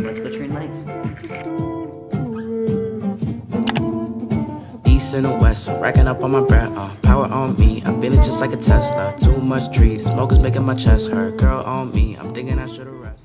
Let's go train legs. East and the west, I'm racking up on my bread, power on me, I'm feeling just like a Tesla. Too much tree, the smoke is making my chest hurt. Girl on me, I'm thinking I should've rest.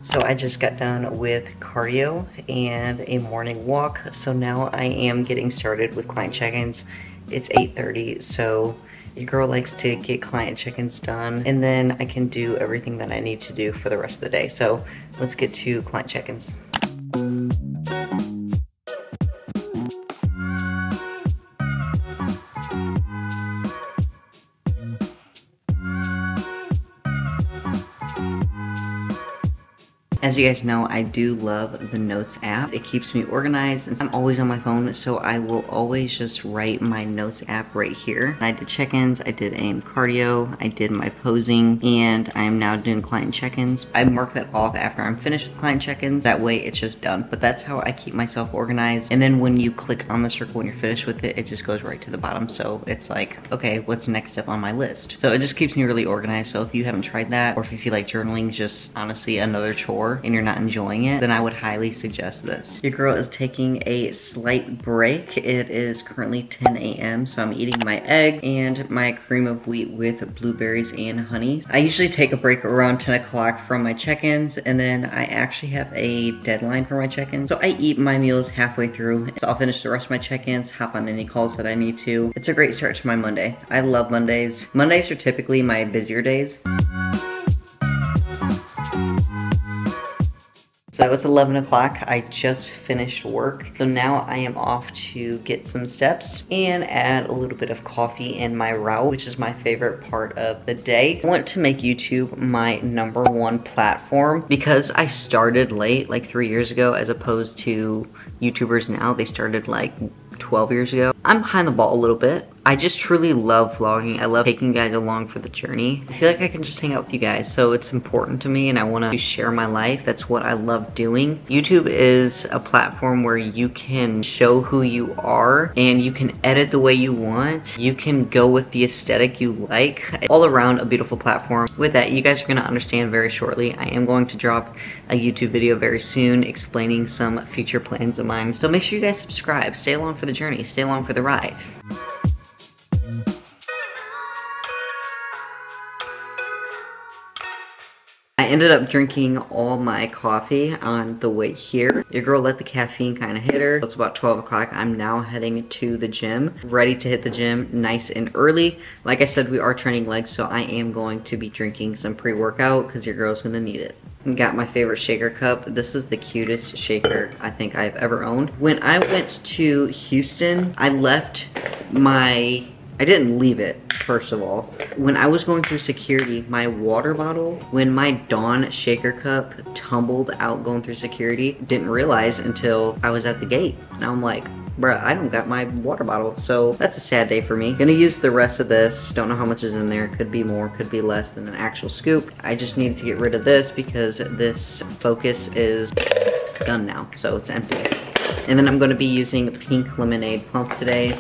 So I just got done with cardio and a morning walk. So now I am getting started with client check-ins. It's 8:30, so your girl likes to get client check-ins done, and then I can do everything that I need to do for the rest of the day. So let's get to client check-ins. As you guys know, I do love the Notes app. It keeps me organized, and I'm always on my phone, so I will always just write my Notes app right here. I did check-ins, I did AM cardio, I did my posing, and I am now doing client check-ins. I mark that off after I'm finished with client check-ins. That way it's just done. But that's how I keep myself organized. And then when you click on the circle when you're finished with it, it just goes right to the bottom. So it's like, okay, what's next up on my list? So it just keeps me really organized. So if you haven't tried that, or if you feel like journaling is just honestly another chore and you're not enjoying it, then I would highly suggest this. Your girl is taking a slight break. It is currently 10 a.m. so I'm eating my egg and my cream of wheat with blueberries and honey. I usually take a break around 10 o'clock from my check-ins, and then I actually have a deadline for my check-ins. So I eat my meals halfway through. So I'll finish the rest of my check-ins, hop on any calls that I need to. It's a great start to my Monday. I love Mondays. Mondays are typically my busier days. So it's 11 o'clock, I just finished work. So now I am off to get some steps and add a little bit of coffee in my route, which is my favorite part of the day. I want to make YouTube my #1 platform because I started late, like 3 years ago, as opposed to YouTubers now. They started like 12 years ago. I'm behind the ball a little bit. I just truly love vlogging. I love taking you guys along for the journey. I feel like I can just hang out with you guys, so it's important to me and I want to share my life. That's what I love doing. YouTube is a platform where you can show who you are and you can edit the way you want. You can go with the aesthetic you like. All around a beautiful platform. With that, you guys are going to understand very shortly. I am going to drop a YouTube video very soon explaining some future plans of mine. So make sure you guys subscribe. Stay along for the journey. Stay along for the ride. I ended up drinking all my coffee on the way here. Your girl let the caffeine kind of hit her. It's about 12 o'clock. I'm now heading to the gym, ready to hit the gym nice and early. Like I said, we are training legs, so I am going to be drinking some pre-workout because your girl's gonna need it. Got my favorite shaker cup. This is the cutest shaker I think I've ever owned. When I went to Houston, I didn't leave it, first of all. When I was going through security, my water bottle, when my Dawn shaker cup tumbled out going through security, didn't realize until I was at the gate. Now I'm like, bruh, I don't got my water bottle. So that's a sad day for me. Gonna use the rest of this. Don't know how much is in there. Could be more, could be less than an actual scoop. I just needed to get rid of this because this Focus is done now, so it's empty. And then I'm gonna be using pink lemonade pump today.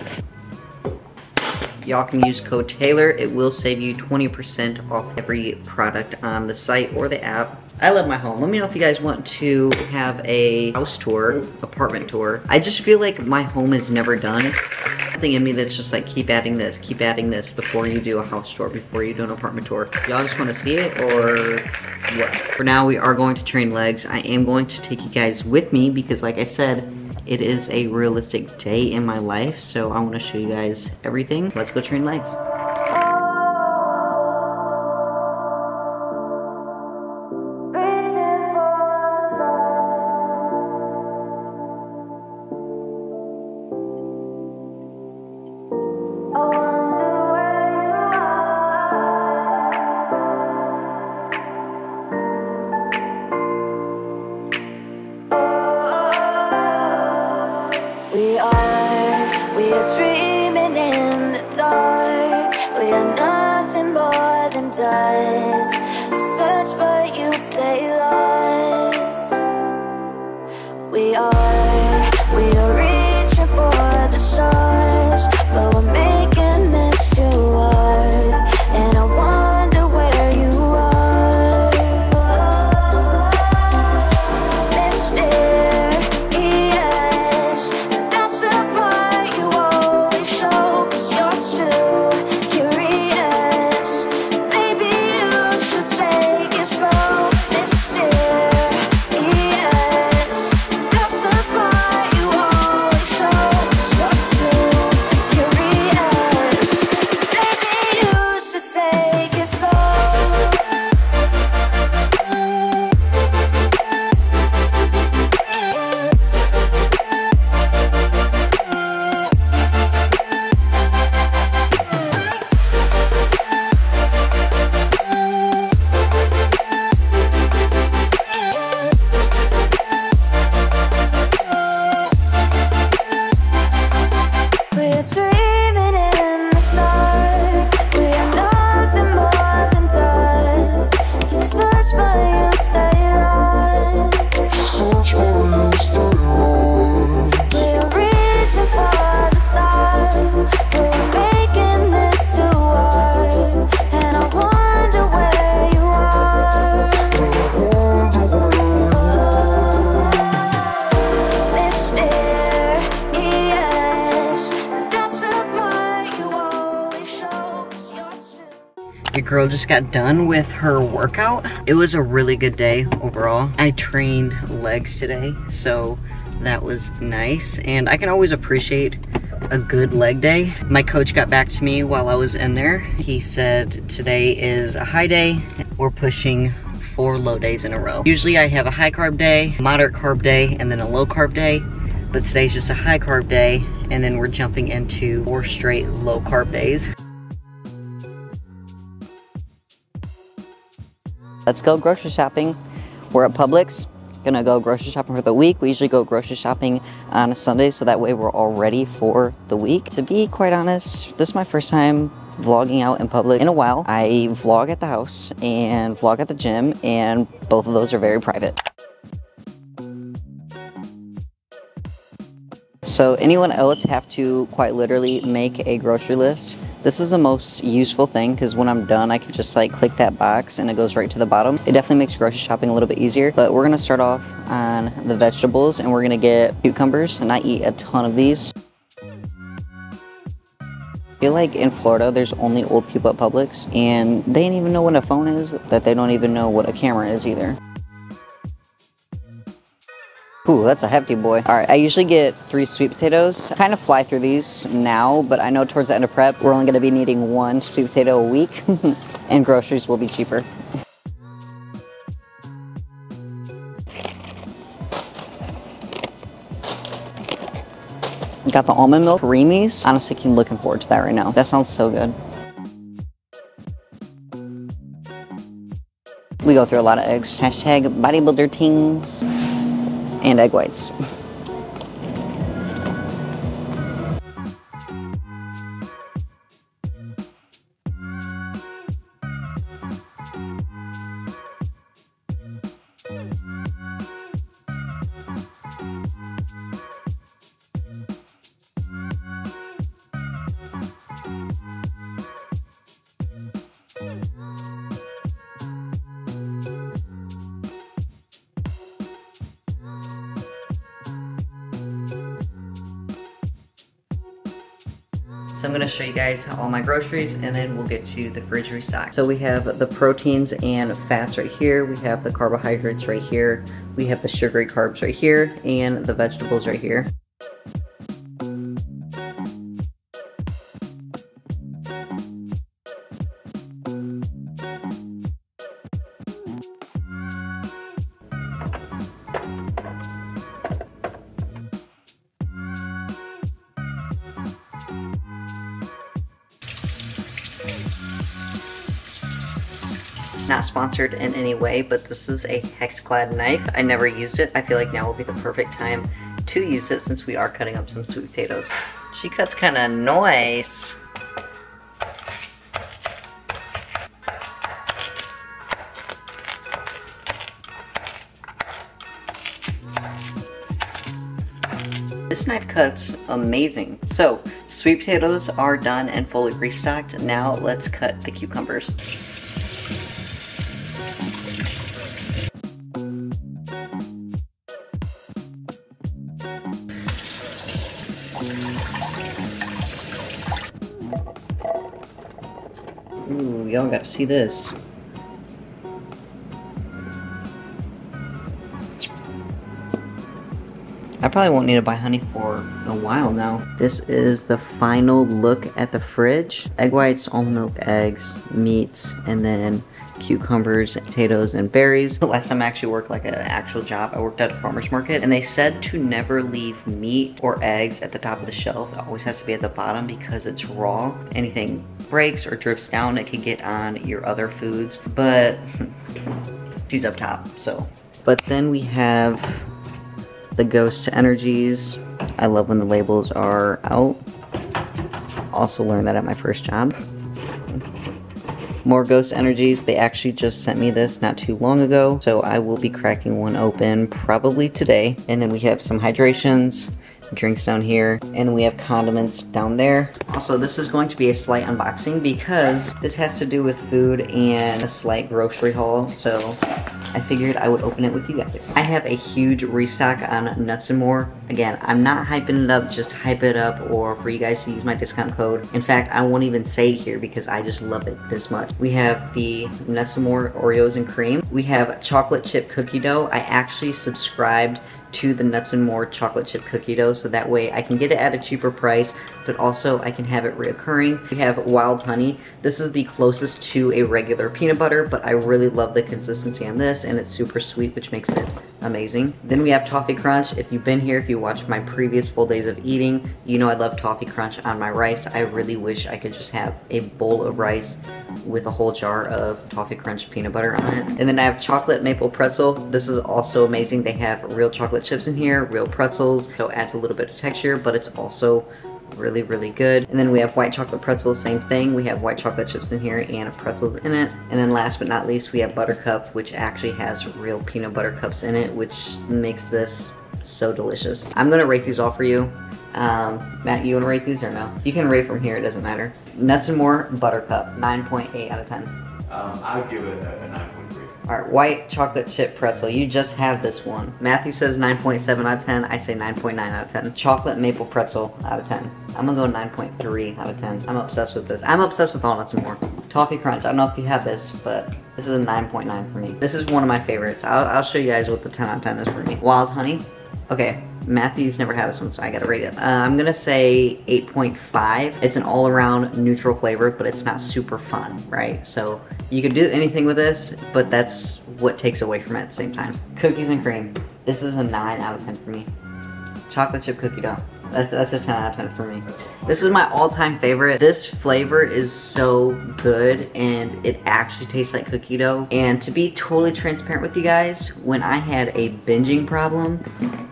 Y'all can use code Taylor. It will save you 20% off every product on the site or the app. I love my home. Let me know if you guys want to have a house tour, apartment tour. I just feel like my home is never done. Something in me that's just like, keep adding this before you do a house tour, before you do an apartment tour. Y'all just want to see it or what? For now, we are going to train legs. I am going to take you guys with me because like I said, it is a realistic day in my life, so I want to show you guys everything. Let's go train legs. does. Search but you stay lost. We are reaching for the stars, but we're making this too hard. And I wonder where you are. Mysterious, that's the part you always show, 'cause you're too curious. Maybe you should take it slow. Mysterious, that's the part you always show, 'cause you're too curious. Maybe you should take it slow. We're dreaming in the dark. We are nothing more than dust. You search but you stay lost. We're reaching for the stars, but we're making this too hard. And I wonder where you are. Mysterious, that's the part you always show, 'cause you're too. Your girl just got done with her workout. It was a really good day overall. I trained legs today, so that was nice. And I can always appreciate a good leg day. My coach got back to me while I was in there. He said today is a high day. We're pushing 4 low days in a row. Usually I have a high carb day, moderate carb day, and then a low carb day. But today's just a high carb day, and then we're jumping into 4 straight low carb days. Let's go grocery shopping. We're at Publix. Gonna go grocery shopping for the week. We usually go grocery shopping on a Sunday, so that way we're all ready for the week. To be quite honest, this is my first time vlogging out in public in a while. I vlog at the house and vlog at the gym, and both of those are very private. So anyone else have to quite literally make a grocery list? This is the most useful thing, because when I'm done I can just like click that box and it goes right to the bottom. It definitely makes grocery shopping a little bit easier. But we're gonna start off on the vegetables, and we're gonna get cucumbers, and I eat a ton of these. I feel like in Florida there's only old people at Publix, and they don't even know what a phone is, that they don't even know what a camera is either. Ooh, that's a hefty boy. All right, I usually get 3 sweet potatoes. I kind of fly through these now, but I know towards the end of prep, we're only gonna be needing 1 sweet potato a week, and groceries will be cheaper. Got the almond milk Reemies. Honestly, I'm looking forward to that right now. That sounds so good. We go through a lot of eggs. Hashtag bodybuilder tings. And egg whites. So I'm gonna show you guys all my groceries, and then we'll get to the fridge restock. So we have the proteins and fats right here. We have the carbohydrates right here. We have the sugary carbs right here, and the vegetables right here. Not sponsored in any way, but this is a hex-clad knife. I never used it. I feel like now will be the perfect time to use it since we are cutting up some sweet potatoes. She cuts kind of nice. this knife cuts amazing. So, sweet potatoes are done and fully restocked. Now let's cut the cucumbers. Ooh, y'all gotta see this. I probably won't need to buy honey for a while now. This is the final look at the fridge. Egg whites, almond milk, eggs, meats, and then cucumbers, potatoes, and berries. The last time I actually worked like an actual job, I worked at a farmer's market, and they said to never leave meat or eggs at the top of the shelf. It always has to be at the bottom because it's raw. Anything breaks or drips down, it could get on your other foods, but she's up top, so. But then we have the Ghost Energies. I love when the labels are out. Also learned that at my first job. More Ghost Energies. They actually just sent me this not too long ago, so I will be cracking one open probably today. And then we have some hydrations, drinks down here, and then we have condiments down there. Also, this is going to be a slight unboxing because this has to do with food and a slight grocery haul, so I figured I would open it with you guys. I have a huge restock on Nuts and More. Again, I'm not hyping it up just to hype it up or for you guys to use my discount code. In fact, I won't even say it here because I just love it this much. We have the Nuts and More Oreos and cream. We have chocolate chip cookie dough. I actually subscribed to the Nuts and More chocolate chip cookie dough, so that way I can get it at a cheaper price, but also I can have it reoccurring. We have wild honey. This is the closest to a regular peanut butter, but I really love the consistency on this, and it's super sweet, which makes it amazing. Then we have Toffee Crunch. If you've been here, if you watched my previous full days of eating, you know I love Toffee Crunch on my rice. I really wish I could just have a bowl of rice with a whole jar of Toffee Crunch peanut butter on it. And then I have chocolate maple pretzel. This is also amazing. They have real chocolate chips in here, real pretzels, so it adds a little bit of texture, but it's also really, really good. And then we have white chocolate pretzels, same thing. We have white chocolate chips in here and pretzels in it. And then last but not least, we have buttercup, which actually has real peanut butter cups in it, which makes this so delicious. I'm gonna rate these all for you. Matt, you wanna rate these or no? You can rate from here, it doesn't matter. Nuts and More buttercup, 9.8 out of 10. I would give it a 9.3. Alright, white chocolate chip pretzel. You just have this one. Matthew says 9.7 out of 10. I say 9.9 out of 10. Chocolate maple pretzel out of 10. I'm gonna go 9.3 out of 10. I'm obsessed with this. I'm obsessed with all Nuts and More. Toffee Crunch. I don't know if you have this, but this is a 9.9 for me. This is one of my favorites. I'll show you guys what the 10 out of 10 is for me. Wild honey. Okay, Matthew's never had this one, so I gotta rate it. I'm gonna say 8.5. It's an all-around neutral flavor, but it's not super fun, right? So you could do anything with this, but that's what takes away from it at the same time. Cookies and cream. This is a 9 out of 10 for me. Chocolate chip cookie dough. That's a 10 out of 10 for me. This is my all-time favorite. This flavor is so good, and it actually tastes like cookie dough. And to be totally transparent with you guys, when I had a binging problem,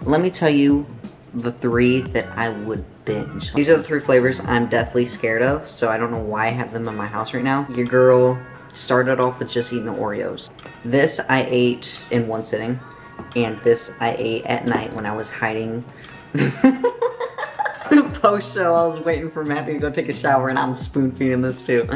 let me tell you the 3 that I would binge. These are the 3 flavors I'm deathly scared of, so I don't know why I have them in my house right now. Your girl started off with just eating the Oreos. This I ate in one sitting, and this I ate at night when I was hiding. The post show, I was waiting for Matthew to go take a shower, and I'm spoon feeding this too.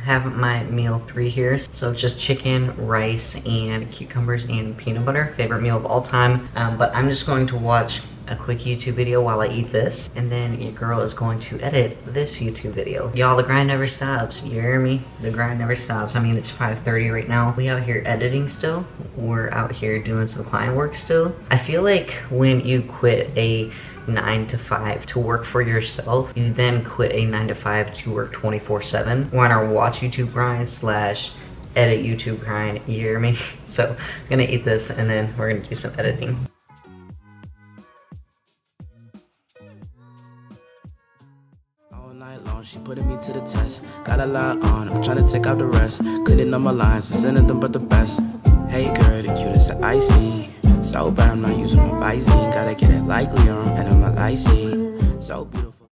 Have my meal 3 here. So just chicken, rice, and cucumbers and peanut butter. Favorite meal of all time. But I'm just going to watch a quick YouTube video while I eat this, and then your girl is going to edit this YouTube video. Y'all, the grind never stops. You hear me? The grind never stops. I mean, it's 5:30 right now. We out here editing still. We're out here doing some client work still. I feel like when you quit a 9 to 5 to work for yourself, you then quit a 9 to 5 to work 24/7. We're on our watch YouTube grind / edit YouTube grind, you hear me? So I'm gonna eat this and then we're gonna do some editing. She putting me to the test. Got a lot on, I'm trying to take out the rest. Couldn't know my lines, I sent them but the best. Hey girl, the cutest that I see. So bad I'm not using my Visine. Gotta get it like Liam and I'm a Lycee. So beautiful.